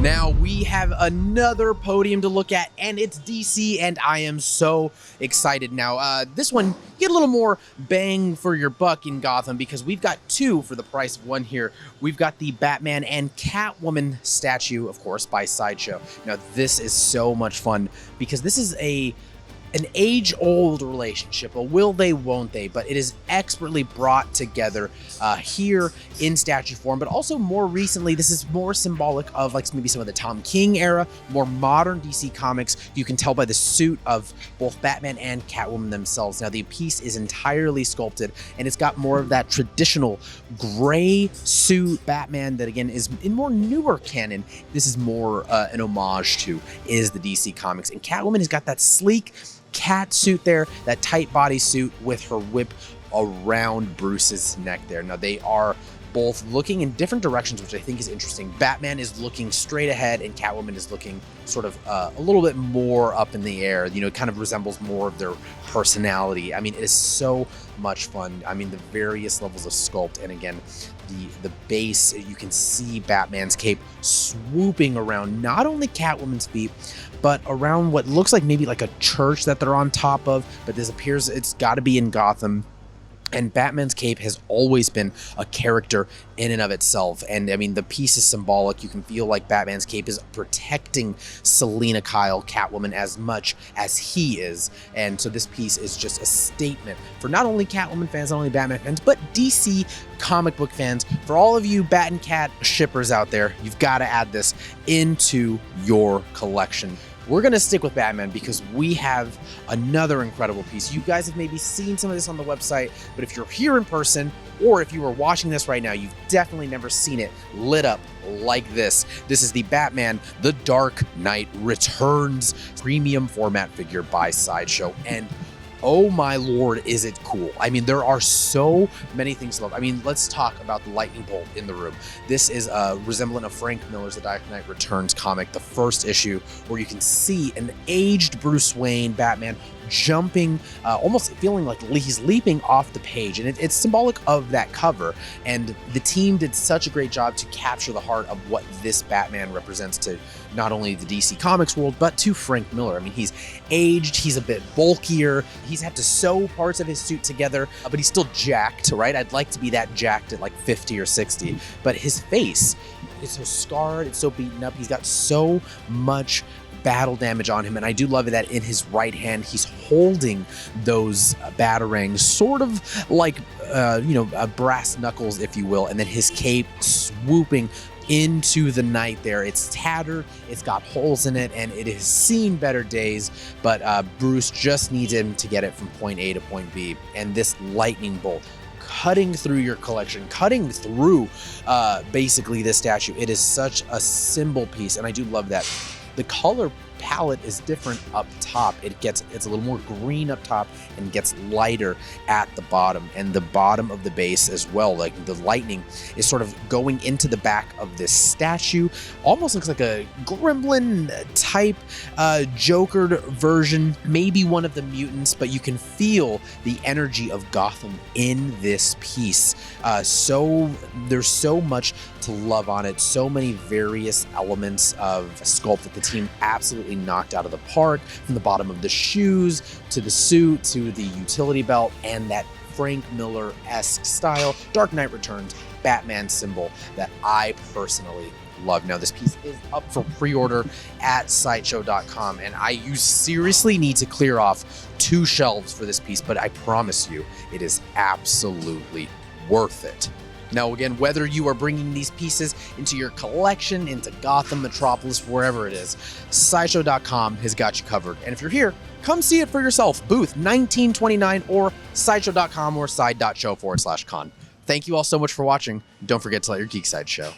Now we have another podium to look at, and it's DC, and I am so excited now. This one, you get a little more bang for your buck in Gotham because we've got two for the price of one here. We've got the Batman and Catwoman statue, of course, by Sideshow. Now this is so much fun because this is an age-old relationship, a will they, won't they, but it is expertly brought together here in statue form. But also more recently, this is more symbolic of like maybe some of the Tom King era, more modern DC comics. You can tell by the suit of both Batman and Catwoman themselves. Now the piece is entirely sculpted, and it's got more of that traditional gray suit Batman that again is in more newer canon. This is more an homage to is the DC comics, and Catwoman has got that sleek cat suit there, that tight body suit with her whip around Bruce's neck there. Now they are both looking in different directions, which I think is interesting. Batman is looking straight ahead and Catwoman is looking sort of a little bit more up in the air. You know, it kind of resembles more of their personality. I mean, it is so much fun. I mean, the various levels of sculpt, and again, the base, you can see Batman's cape swooping around not only Catwoman's feet, but around what looks like maybe like a church that they're on top of, but this appears it's got to be in Gotham. And Batman's cape has always been a character in and of itself. And I mean, the piece is symbolic. You can feel like Batman's cape is protecting Selina Kyle, Catwoman, as much as he is. And so this piece is just a statement for not only Catwoman fans, not only Batman fans, but DC comic book fans. For all of you Bat and Cat shippers out there, you've got to add this into your collection. We're going to stick with Batman because we have another incredible piece. You guys have maybe seen some of this on the website, but if you're here in person, or if you are watching this right now, you've definitely never seen it lit up like this. This is the Batman The Dark Knight Returns premium format figure by Sideshow, and oh my lord, is it cool. I mean, there are so many things to love. I mean, let's talk about the lightning bolt in the room. This is a resemblant of Frank Miller's The Dark Knight Returns comic, the first issue, where you can see an aged Bruce Wayne Batman jumping, almost feeling like he's leaping off the page, and it's symbolic of that cover. And the team did such a great job to capture the heart of what this Batman represents to not only the DC Comics world, but to Frank Miller. I mean, he's aged, he's a bit bulkier, he's had to sew parts of his suit together, but he's still jacked, right? I'd like to be that jacked at like 50 or 60, but his face is so scarred, it's so beaten up, he's got so much battle damage on him, and I do love it that in his right hand he's holding those batarangs, sort of like brass knuckles, if you will, and then his cape swooping into the night there. It's tattered, it's got holes in it, and it has seen better days, but Bruce just needs him to get it from point A to point B, and this lightning bolt cutting through your collection, cutting through basically this statue. It is such a symbol piece, and I do love that. The color palette is different up top. It's a little more green up top and gets lighter at the bottom, and the bottom of the base as well. Like the lightning is sort of going into the back of this statue. Almost looks like a gremlin type Joker version, maybe one of the mutants, but you can feel the energy of Gotham in this piece. So there's so much to love on it, so many various elements of sculpt that the team absolutely knocked out of the park, from the bottom of the shoes to the suit to the utility belt, and that Frank Miller-esque style Dark Knight Returns Batman symbol that I personally love. Now this piece is up for pre-order at sideshow.com, and you seriously need to clear off 2 shelves for this piece, but I promise you it is absolutely worth it. Now again, whether you are bringing these pieces into your collection, into Gotham, Metropolis, wherever it is, Sideshow.com has got you covered. And if you're here, come see it for yourself. Booth 1929 or Sideshow.com or side.show/con. Thank you all so much for watching. Don't forget to let your geek side show.